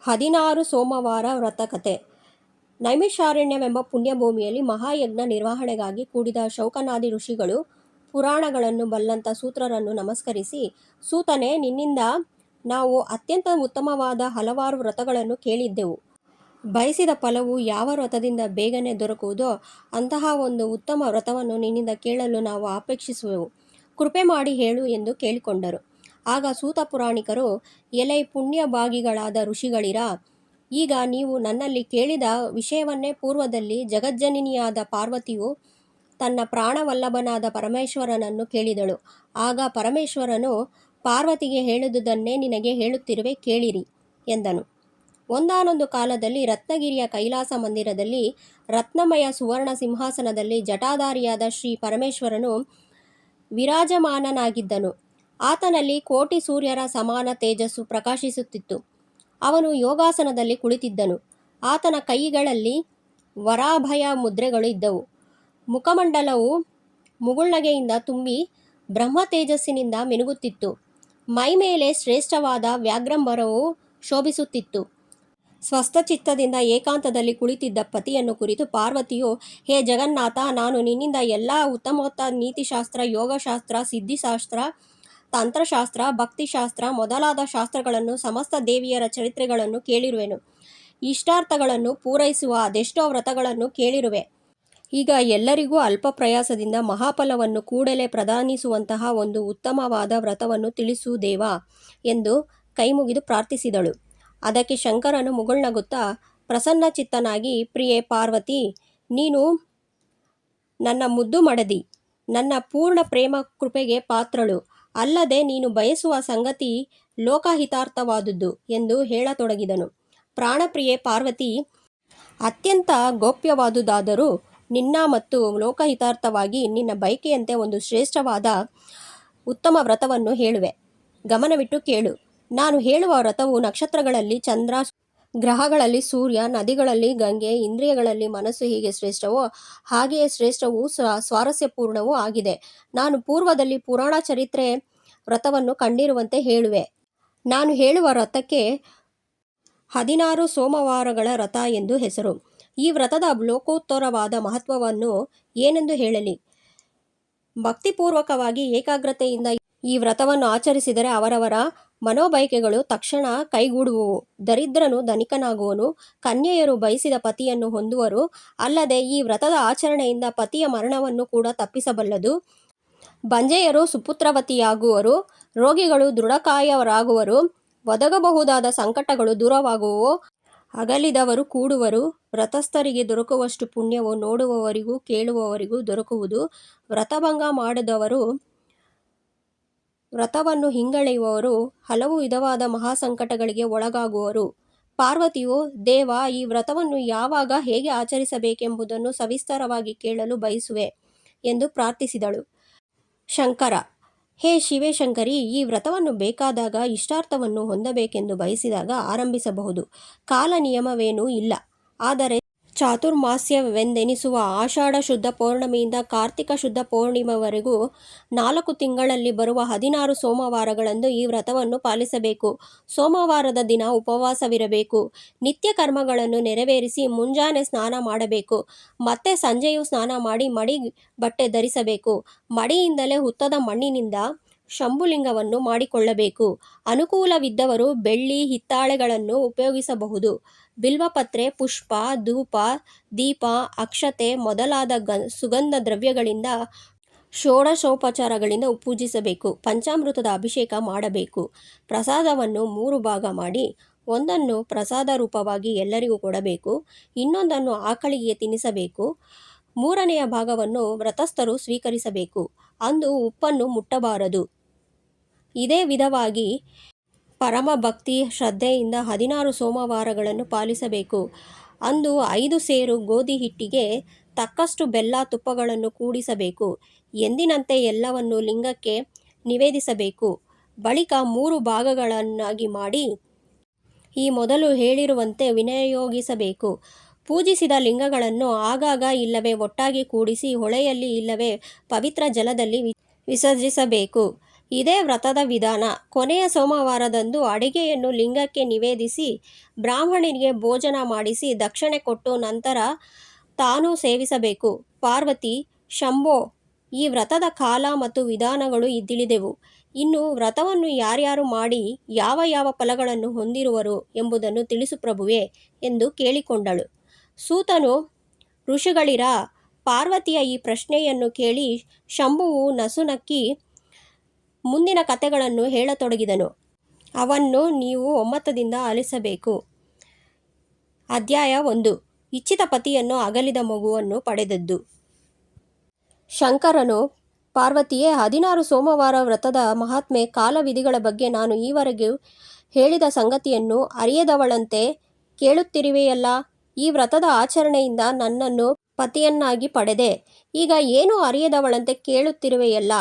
16 ಸೋಮವಾರ ವ್ರತಕಥೆ. ನೈಮಿಷಾರಣ್ಯವೆಂಬ ಪುಣ್ಯಭೂಮಿಯಲ್ಲಿ ಮಹಾಯಜ್ಞ ನಿರ್ವಹಣೆಗಾಗಿ ಕೂಡಿದ ಶೌನಕಾದಿ ಋಷಿಗಳು ಪುರಾಣಗಳನ್ನು ಬಲ್ಲಂಥ ಸೂತ್ರರನ್ನು ನಮಸ್ಕರಿಸಿ, ಸೂತನೇ, ನಿನ್ನಿಂದ ನಾವು ಅತ್ಯಂತ ಉತ್ತಮವಾದ ಹಲವಾರು ವ್ರತಗಳನ್ನು ಕೇಳಿದ್ದೆವು. ಬಯಸಿದ ಫಲವು ಯಾವ ವ್ರತದಿಂದ ಬೇಗನೆ ದೊರಕುವುದೋ ಅಂತಹ ಒಂದು ಉತ್ತಮ ವ್ರತವನ್ನು ನಿನ್ನಿಂದ ಕೇಳಲು ನಾವು ಅಪೇಕ್ಷಿಸುವೆವು. ಕೃಪೆ ಮಾಡಿ ಹೇಳು ಎಂದು ಕೇಳಿಕೊಂಡರು. ಆಗ ಸೂತ ಪುರಾಣಿಕರು, ಎಲೈ ಪುಣ್ಯಭಾಗಿಗಳಾದ ಋಷಿಗಳಿರ, ಈಗ ನೀವು ನನ್ನಲ್ಲಿ ಕೇಳಿದ ವಿಷಯವನ್ನೇ ಪೂರ್ವದಲ್ಲಿ ಜಗಜ್ಜನನಿಯಾದ ಪಾರ್ವತಿಯು ತನ್ನ ಪ್ರಾಣವಲ್ಲಭನಾದ ಪರಮೇಶ್ವರನನ್ನು ಕೇಳಿದಳು. ಆಗ ಪರಮೇಶ್ವರನು ಪಾರ್ವತಿಗೆ ಹೇಳಿದುದನ್ನೇ ನಿನಗೆ ಹೇಳುತ್ತಿರುವೆ, ಕೇಳಿರಿ ಎಂದನು. ಒಂದಾನೊಂದು ಕಾಲದಲ್ಲಿ ರತ್ನಗಿರಿಯ ಕೈಲಾಸ ಮಂದಿರದಲ್ಲಿ ರತ್ನಮಯ ಸುವರ್ಣ ಸಿಂಹಾಸನದಲ್ಲಿ ಜಟಾಧಾರಿಯಾದ ಶ್ರೀ ಪರಮೇಶ್ವರನು ವಿರಾಜಮಾನನಾಗಿದ್ದನು. ಆತನಲ್ಲಿ ಕೋಟಿ ಸೂರ್ಯರ ಸಮಾನ ತೇಜಸ್ಸು ಪ್ರಕಾಶಿಸುತ್ತಿತ್ತು. ಅವನು ಯೋಗಾಸನದಲ್ಲಿ ಕುಳಿತಿದ್ದನು. ಆತನ ಕೈಗಳಲ್ಲಿ ವರಾಭಯ ಮುದ್ರೆಗಳು ಇದ್ದವು. ಮುಖಮಂಡಲವು ಮುಗುಳ್ನಗೆಯಿಂದ ತುಂಬಿ ಬ್ರಹ್ಮ ತೇಜಸ್ಸಿನಿಂದ ಮಿನುಗುತ್ತಿತ್ತು. ಮೈಮೇಲೆ ಶ್ರೇಷ್ಠವಾದ ವ್ಯಾಘ್ರಂಬರವು ಶೋಭಿಸುತ್ತಿತ್ತು. ಸ್ವಸ್ಥಚಿತ್ತದಿಂದ ಏಕಾಂತದಲ್ಲಿ ಕುಳಿತಿದ್ದ ಪತಿಯನ್ನು ಕುರಿತು ಪಾರ್ವತಿಯು, ಹೇ ಜಗನ್ನಾಥ, ನಾನು ನಿನ್ನಿಂದ ಎಲ್ಲ ಉತ್ತಮೋತ್ತಮ ನೀತಿಶಾಸ್ತ್ರ, ಯೋಗಶಾಸ್ತ್ರ, ಸಿದ್ಧಿಶಾಸ್ತ್ರ, ತಂತ್ರಶಾಸ್ತ್ರ, ಭಕ್ತಿಶಾಸ್ತ್ರ ಮೊದಲಾದ ಶಾಸ್ತ್ರಗಳನ್ನು, ಸಮಸ್ತ ದೇವಿಯರ ಚರಿತ್ರೆಗಳನ್ನು ಕೇಳಿರುವೆನು. ಇಷ್ಟಾರ್ಥಗಳನ್ನು ಪೂರೈಸುವ ಅದೆಷ್ಟೋ ವ್ರತಗಳನ್ನು ಕೇಳಿರುವೆ. ಈಗ ಎಲ್ಲರಿಗೂ ಅಲ್ಪ ಪ್ರಯಾಸದಿಂದ ಮಹಾಫಲವನ್ನು ಕೂಡಲೇ ಪ್ರದಾನಿಸುವಂತಹ ಒಂದು ಉತ್ತಮವಾದ ವ್ರತವನ್ನು ತಿಳಿಸು ದೇವ ಎಂದು ಕೈಮುಗಿದು ಪ್ರಾರ್ಥಿಸಿದಳು. ಅದಕ್ಕೆ ಶಂಕರನು ಮುಗುಳ್ನಗುತ್ತಾ ಪ್ರಸನ್ನಚಿತ್ತನಾಗಿ, ಪ್ರಿಯೆ ಪಾರ್ವತಿ, ನೀನು ನನ್ನ ಮುದ್ದು ಮಡದಿ, ನನ್ನ ಪೂರ್ಣ ಪ್ರೇಮ ಕೃಪೆಗೆ ಪಾತ್ರಳು. ಅಲ್ಲದೆ ನೀನು ಬಯಸುವ ಸಂಗತಿ ಲೋಕಹಿತಾರ್ಥವಾದುದು ಎಂದು ಹೇಳತೊಡಗಿದನು. ಪ್ರಾಣಪ್ರಿಯೆ ಪಾರ್ವತಿ, ಅತ್ಯಂತ ಗೋಪ್ಯವಾದುದಾದರೂ ನಿನ್ನ ಮತ್ತು ಲೋಕಹಿತಾರ್ಥವಾಗಿ ನಿನ್ನ ಬಯಕೆಯಂತೆ ಒಂದು ಶ್ರೇಷ್ಠವಾದ ಉತ್ತಮ ವ್ರತವನ್ನು ಹೇಳುವೆ. ಗಮನವಿಟ್ಟು ಕೇಳು. ನಾನು ಹೇಳುವ ವ್ರತವು ನಕ್ಷತ್ರಗಳಲ್ಲಿ ಚಂದ್ರ, ಗ್ರಹಗಳಲ್ಲಿ ಸೂರ್ಯ, ನದಿಗಳಲ್ಲಿ ಗಂಗೆ, ಇಂದ್ರಿಯಗಳಲ್ಲಿ ಮನಸ್ಸು ಹೀಗೆ ಶ್ರೇಷ್ಠವೋ ಹಾಗೆಯೇ ಶ್ರೇಷ್ಠವೂ ಸ್ವಾರಸ್ಯಪೂರ್ಣವೂ ಆಗಿದೆ. ನಾನು ಪೂರ್ವದಲ್ಲಿ ಪುರಾಣ ಚರಿತ್ರೆ ವ್ರತವನ್ನು ಕಂಡಿರುವಂತೆ ಹೇಳುವೆ. ನಾನು ಹೇಳುವ ವ್ರತಕ್ಕೆ 16 ಸೋಮವಾರಗಳ ವ್ರತ ಎಂದು ಹೆಸರು. ಈ ವ್ರತದ ಲೋಕೋತ್ತರವಾದ ಮಹತ್ವವನ್ನು ಏನೆಂದು ಹೇಳಲಿ? ಭಕ್ತಿಪೂರ್ವಕವಾಗಿ ಏಕಾಗ್ರತೆಯಿಂದ ಈ ವ್ರತವನ್ನು ಆಚರಿಸಿದರೆ ಅವರವರ ಮನೋಬಯಕೆಗಳು ತಕ್ಷಣ ಕೈಗೂಡುವುವು. ದರಿದ್ರನು ಧನಿಕನಾಗುವನು, ಕನ್ಯೆಯರು ಬಯಸಿದ ಪತಿಯನ್ನು ಹೊಂದುವರು. ಅಲ್ಲದೆ ಈ ವ್ರತದ ಆಚರಣೆಯಿಂದ ಪತಿಯ ಮರಣವನ್ನು ಕೂಡ ತಪ್ಪಿಸಬಲ್ಲದು. ಬಂಜೆಯರು ಸುಪುತ್ರವತಿಯಾಗುವರು, ರೋಗಿಗಳು ದೃಢಕಾಯರಾಗುವರು, ಒದಗಬಹುದಾದ ಸಂಕಟಗಳು ದೂರವಾಗುವವು, ಅಗಲಿದವರು ಕೂಡುವರು. ವ್ರತಸ್ಥರಿಗೆ ದೊರಕುವಷ್ಟು ಪುಣ್ಯವು ನೋಡುವವರಿಗೂ ಕೇಳುವವರಿಗೂ ದೊರಕುವುದು. ವ್ರತಭಂಗ ಮಾಡಿದವರು, ವ್ರತವನ್ನು ಹಿಂಗಳೆಯುವವರು ಹಲವು ವಿಧವಾದ ಮಹಾಸಂಕಟಗಳಿಗೆ ಒಳಗಾಗುವರು. ಪಾರ್ವತಿಯು, ದೇವ, ಈ ವ್ರತವನ್ನು ಯಾವಾಗ ಹೇಗೆ ಆಚರಿಸಬೇಕೆಂಬುದನ್ನು ಸವಿಸ್ತಾರವಾಗಿ ಕೇಳಲು ಬಯಸುವೆ ಎಂದು ಪ್ರಾರ್ಥಿಸಿದಳು. ಶಂಕರ, ಹೇ ಶಿವೆ ಶಂಕರಿ, ಈ ವ್ರತವನ್ನು ಬೇಕಾದಾಗ ಇಷ್ಟಾರ್ಥವನ್ನು ಹೊಂದಬೇಕೆಂದು ಬಯಸಿದಾಗ ಆರಂಭಿಸಬಹುದು. ಕಾಲ ನಿಯಮವೇನೂ ಇಲ್ಲ. ಆದರೆ ಚಾತುರ್ಮಾಸ್ಯವೆಂದೆನಿಸುವ ಆಷಾಢ ಶುದ್ಧ ಪೌರ್ಣಮಿಯಿಂದ ಕಾರ್ತಿಕ ಶುದ್ಧ ಪೌರ್ಣಿಮೆವರೆಗೂ 4 ತಿಂಗಳಲ್ಲಿ ಬರುವ 16 ಸೋಮವಾರಗಳಂದು ಈ ವ್ರತವನ್ನು ಪಾಲಿಸಬೇಕು. ಸೋಮವಾರದ ದಿನ ಉಪವಾಸವಿರಬೇಕು. ನಿತ್ಯ ಕರ್ಮಗಳನ್ನು ನೆರವೇರಿಸಿ ಮುಂಜಾನೆ ಸ್ನಾನ ಮಾಡಬೇಕು. ಮತ್ತೆ ಸಂಜೆಯೂ ಸ್ನಾನ ಮಾಡಿ ಮಡಿ ಬಟ್ಟೆ ಧರಿಸಬೇಕು. ಮಡಿಯಿಂದಲೇ ಹುತ್ತದ ಮಣ್ಣಿನಿಂದ ಶಂಭುಲಿಂಗವನ್ನು ಮಾಡಿಕೊಳ್ಳಬೇಕು. ಅನುಕೂಲವಿದ್ದವರು ಬೆಳ್ಳಿ ಹಿತ್ತಾಳೆಗಳನ್ನು ಉಪಯೋಗಿಸಬಹುದು. ಬಿಲ್ವಪತ್ರೆ, ಪುಷ್ಪ, ಧೂಪ, ದೀಪ, ಅಕ್ಷತೆ ಮೊದಲಾದ ಸುಗಂಧ ದ್ರವ್ಯಗಳಿಂದ ಷೋಡಶೋಪಚಾರಗಳಿಂದ ಪೂಜಿಸಬೇಕು. ಪಂಚಾಮೃತದ ಅಭಿಷೇಕ ಮಾಡಬೇಕು. ಪ್ರಸಾದವನ್ನು 3 ಭಾಗ ಮಾಡಿ ಒಂದನ್ನು ಪ್ರಸಾದ ರೂಪವಾಗಿ ಎಲ್ಲರಿಗೂ ಕೊಡಬೇಕು. ಇನ್ನೊಂದನ್ನು ಆಕಳಿಗೆ ತಿನ್ನಿಸಬೇಕು. 3ನೆಯ ಭಾಗವನ್ನು ವ್ರತಸ್ಥರು ಸ್ವೀಕರಿಸಬೇಕು. ಅಂದು ಉಪ್ಪನ್ನು ಮುಟ್ಟಬಾರದು. ಇದೇ ವಿಧವಾಗಿ ಪರಮ ಭಕ್ತಿ ಶ್ರದ್ಧೆಯಿಂದ 16 ಸೋಮವಾರಗಳನ್ನು ಪಾಲಿಸಬೇಕು. ಅಂದು 5 ಸೇರು ಗೋಧಿ ಹಿಟ್ಟಿಗೆ ತಕ್ಕಷ್ಟು ಬೆಲ್ಲ, ತುಪ್ಪಗಳನ್ನು ಕೂಡಿಸಬೇಕು. ಎಂದಿನಂತೆ ಎಲ್ಲವನ್ನು ಲಿಂಗಕ್ಕೆ ನಿವೇದಿಸಬೇಕು. ಬಳಿಕ 3 ಭಾಗಗಳನ್ನಾಗಿ ಮಾಡಿ ಈ ಮೊದಲು ಹೇಳಿರುವಂತೆ ವಿನಿಯೋಗಿಸಬೇಕು. ಪೂಜಿಸಿದ ಲಿಂಗಗಳನ್ನು ಆಗಾಗ ಇಲ್ಲವೇ ಒಟ್ಟಾಗಿ ಕೂಡಿಸಿ ಹೊಳೆಯಲ್ಲಿ ಇಲ್ಲವೇ ಪವಿತ್ರ ಜಲದಲ್ಲಿ ವಿಸರ್ಜಿಸಬೇಕು. ಇದೇ ವ್ರತದ ವಿಧಾನ. ಕೊನೆಯ ಸೋಮವಾರದಂದು ಅಡಿಗೆಯನ್ನು ಲಿಂಗಕ್ಕೆ ನಿವೇದಿಸಿ ಬ್ರಾಹ್ಮಣನಿಗೆ ಭೋಜನ ಮಾಡಿಸಿ ದಕ್ಷಿಣೆ ಕೊಟ್ಟು ನಂತರ ತಾನು ಸೇವಿಸಬೇಕು. ಪಾರ್ವತಿ: ಶಂಭೋ, ಈ ವ್ರತದ ಕಾಲ ಮತ್ತು ವಿಧಾನಗಳು ತಿಳಿದೆವು. ಇನ್ನು ವ್ರತವನ್ನು ಯಾರ್ಯಾರು ಮಾಡಿ ಯಾವ ಯಾವ ಫಲಗಳನ್ನು ಹೊಂದಿರುವರು ಎಂಬುದನ್ನು ತಿಳಿಸು ಪ್ರಭುವೇ ಎಂದು ಕೇಳಿಕೊಂಡಳು. ಸೂತನು: ಋಷಿಗಳಿರ, ಪಾರ್ವತಿಯ ಈ ಪ್ರಶ್ನೆಯನ್ನು ಕೇಳಿ ಶಂಭುವು ನಸುನಕ್ಕಿ ಮುಂದಿನ ಕಥೆಗಳನ್ನು ಹೇಳತೊಡಗಿದನು. ಅವನ್ನು ನೀವು ಒಮ್ಮತದಿಂದ ಆಲಿಸಬೇಕು. ಅಧ್ಯಾಯ 1. ಇಚ್ಛಿತ ಪತಿಯನ್ನು ಅಗಲಿದ ಮಗುವನ್ನು ಪಡೆದದ್ದು. ಶಂಕರನು: ಪಾರ್ವತಿಯೇ, 16 ಸೋಮವಾರ ವ್ರತದ ಮಹಾತ್ಮೆ, ಕಾಲವಿಧಿಗಳ ಬಗ್ಗೆ ನಾನು ಈವರೆಗೂ ಹೇಳಿದ ಸಂಗತಿಯನ್ನು ಅರಿಯದವಳಂತೆ ಕೇಳುತ್ತಿರುವೆಯಲ್ಲ. ಈ ವ್ರತದ ಆಚರಣೆಯಿಂದ ನನ್ನನ್ನು ಪತಿಯನ್ನಾಗಿ ಪಡೆದೆ. ಈಗ ಏನೂ ಅರಿಯದವಳಂತೆ ಕೇಳುತ್ತಿರುವೆಯಲ್ಲ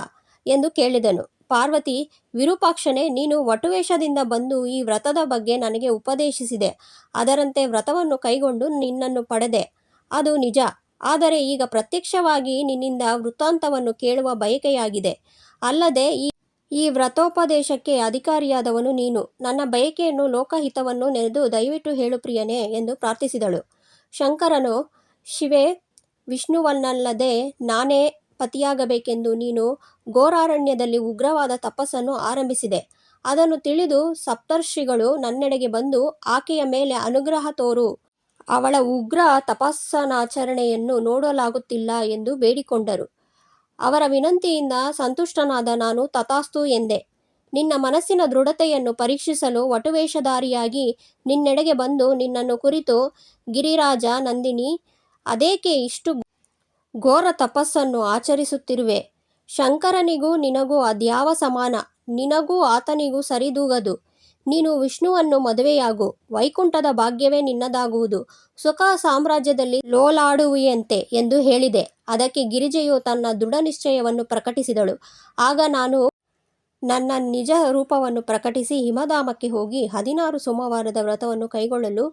ಎಂದು ಕೇಳಿದನು. ಪಾರ್ವತಿ: ವಿರೂಪಾಕ್ಷನೇ, ನೀನು ವಟುವೇಷದಿಂದ ಬಂದು ಈ ವ್ರತದ ಬಗ್ಗೆ ನನಗೆ ಉಪದೇಶಿಸಿದೆ. ಅದರಂತೆ ವ್ರತವನ್ನು ಕೈಗೊಂಡು ನಿನ್ನನ್ನು ಪಡೆದೆ. ಅದು ನಿಜ. ಆದರೆ ಈಗ ಪ್ರತ್ಯಕ್ಷವಾಗಿ ನಿನ್ನಿಂದ ವೃತ್ತಾಂತವನ್ನು ಕೇಳುವ ಬಯಕೆಯಾಗಿದೆ. ಅಲ್ಲದೆ ಈ ವ್ರತೋಪದೇಶಕ್ಕೆ ಅಧಿಕಾರಿಯಾದವನು ನೀನು. ನನ್ನ ಬಯಕೆಯನ್ನು ಲೋಕಹಿತವನ್ನು ನೆನೆದು ದಯವಿಟ್ಟು ಹೇಳು ಪ್ರಿಯನೇ ಎಂದು ಪ್ರಾರ್ಥಿಸಿದಳು. ಶಂಕರನು: ಶಿವೆ, ವಿಷ್ಣುವನ್ನಲ್ಲದೆ ನಾನೇ ಪತಿಯಾಗಬೇಕೆಂದು ನೀನು ಘೋರಾರಣ್ಯದಲ್ಲಿ ಉಗ್ರವಾದ ತಪಸ್ಸನ್ನು ಆರಂಭಿಸಿದೆ. ಅದನ್ನು ತಿಳಿದು ಸಪ್ತರ್ಷಿಗಳು ನನ್ನೆಡೆಗೆ ಬಂದು ಆಕೆಯ ಮೇಲೆ ಅನುಗ್ರಹ ತೋರು, ಅವಳ ಉಗ್ರ ತಪಸ್ಸಾಚರಣೆಯನ್ನು ನೋಡಲಾಗುತ್ತಿಲ್ಲ ಎಂದು ಬೇಡಿಕೊಂಡರು. ಅವರ ವಿನಂತಿಯಿಂದ ಸಂತುಷ್ಟನಾದ ನಾನು ತಥಾಸ್ತು ಎಂದೆ. ನಿನ್ನ ಮನಸ್ಸಿನ ದೃಢತೆಯನ್ನು ಪರೀಕ್ಷಿಸಲು ವಟುವೇಷಧಾರಿಯಾಗಿ ನಿನ್ನೆಡೆಗೆ ಬಂದು ನಿನ್ನನ್ನು ಕುರಿತು: ಗಿರಿರಾಜ ನಂದಿನಿ, ಅದೇಕೆ ಇಷ್ಟು ಘೋರ ತಪಸ್ಸನ್ನು ಆಚರಿಸುತ್ತಿರುವೆ? ಶಂಕರನಿಗೂ ನಿನಗೂ ಅದ್ಯಾವ ಸಮಾನ? ನಿನಗೂ ಆತನಿಗೂ ಸರಿದೂಗದು. ನೀನು ವಿಷ್ಣುವನ್ನು ಮದುವೆಯಾಗು, ವೈಕುಂಠದ ಭಾಗ್ಯವೇ ನಿನ್ನದಾಗುವುದು, ಸುಖ ಸಾಮ್ರಾಜ್ಯದಲ್ಲಿ ಲೋಲಾಡುವಿಯಂತೆ ಎಂದು ಹೇಳಿದೆ. ಅದಕ್ಕೆ ಗಿರಿಜೆಯು ತನ್ನ ದೃಢನಿಶ್ಚಯವನ್ನು ಪ್ರಕಟಿಸಿದಳು. ಆಗ ನಾನು ನನ್ನ ನಿಜ ರೂಪವನ್ನು ಪ್ರಕಟಿಸಿ ಹಿಮಧಾಮಕ್ಕೆ ಹೋಗಿ 16 ಸೋಮವಾರದ ವ್ರತವನ್ನು ಕೈಗೊಳ್ಳಲು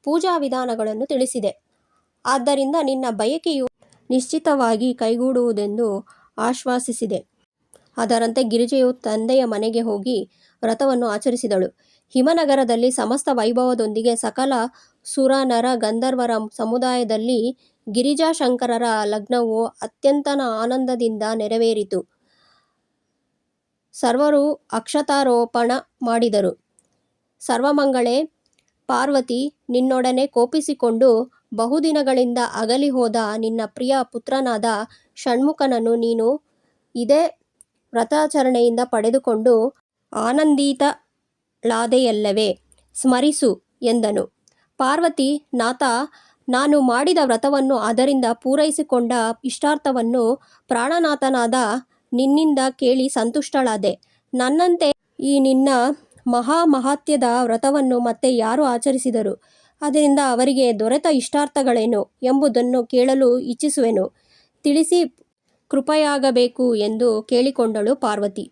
ಪೂಜಾ ವಿಧಾನಗಳನ್ನು ತಿಳಿಸಿದೆ. ಆದ್ದರಿಂದ ನಿನ್ನ ಬಯಕೆಯು ನಿಶ್ಚಿತವಾಗಿ ಕೈಗೂಡುವುದೆಂದು ಆಶ್ವಾಸಿಸಿದೆ. ಅದರಂತೆ ಗಿರಿಜೆಯು ತಂದೆಯ ಮನೆಗೆ ಹೋಗಿ ವ್ರತವನ್ನು ಆಚರಿಸಿದಳು. ಹಿಮನಗರದಲ್ಲಿ ಸಮಸ್ತ ವೈಭವದೊಂದಿಗೆ ಸಕಲ ಸುರ ನರ ಗಂಧರ್ವರ ಸಮುದಾಯದಲ್ಲಿ ಗಿರಿಜಾಶಂಕರರ ಲಗ್ನವು ಅತ್ಯಂತ ಆನಂದದಿಂದ ನೆರವೇರಿತು. ಸರ್ವರೂ ಅಕ್ಷತಾರೋಪಣ ಮಾಡಿದರು. ಸರ್ವಮಂಗಳೇ, ಪಾರ್ವತಿ, ನಿನ್ನೊಡನೆ ಕೋಪಿಸಿಕೊಂಡು ಬಹುದಿನಗಳಿಂದ ಅಗಲಿ ಹೋದ ನಿನ್ನ ಪ್ರಿಯ ಪುತ್ರನಾದ ಷಣ್ಮುಖನನ್ನು ನೀನು ಇದೇ ವ್ರತಾಚರಣೆಯಿಂದ ಪಡೆದುಕೊಂಡು ಆನಂದಿತಳಾದೆಯಲ್ಲವೇ? ಸ್ಮರಿಸು ಎಂದನು. ಪಾರ್ವತಿ: ನಾಥ, ನಾನು ಮಾಡಿದ ವ್ರತವನ್ನು ಅದರಿಂದ ಪೂರೈಸಿಕೊಂಡ ಇಷ್ಟಾರ್ಥವನ್ನು ಪ್ರಾಣನಾಥನಾದ ನಿನ್ನಿಂದ ಕೇಳಿ ಸಂತುಷ್ಟಳಾದೆ. ನನ್ನಂತೆ ಈ ನಿನ್ನ ಮಹಾಮಹಾತ್ಯದ ವ್ರತವನ್ನು ಮತ್ತೆ ಯಾರು ಆಚರಿಸಿದರು? ಅದರಿಂದ ಅವರಿಗೆ ದೊರೆತ ಇಷ್ಟಾರ್ಥಗಳೇನು ಎಂಬುದನ್ನು ಕೇಳಲು ಇಚ್ಛಿಸುವೆನು. ತಿಳಿಸಿ ಕೃಪೆಯಾಗಬೇಕು ಎಂದು ಕೇಳಿಕೊಂಡಳು ಪಾರ್ವತಿ.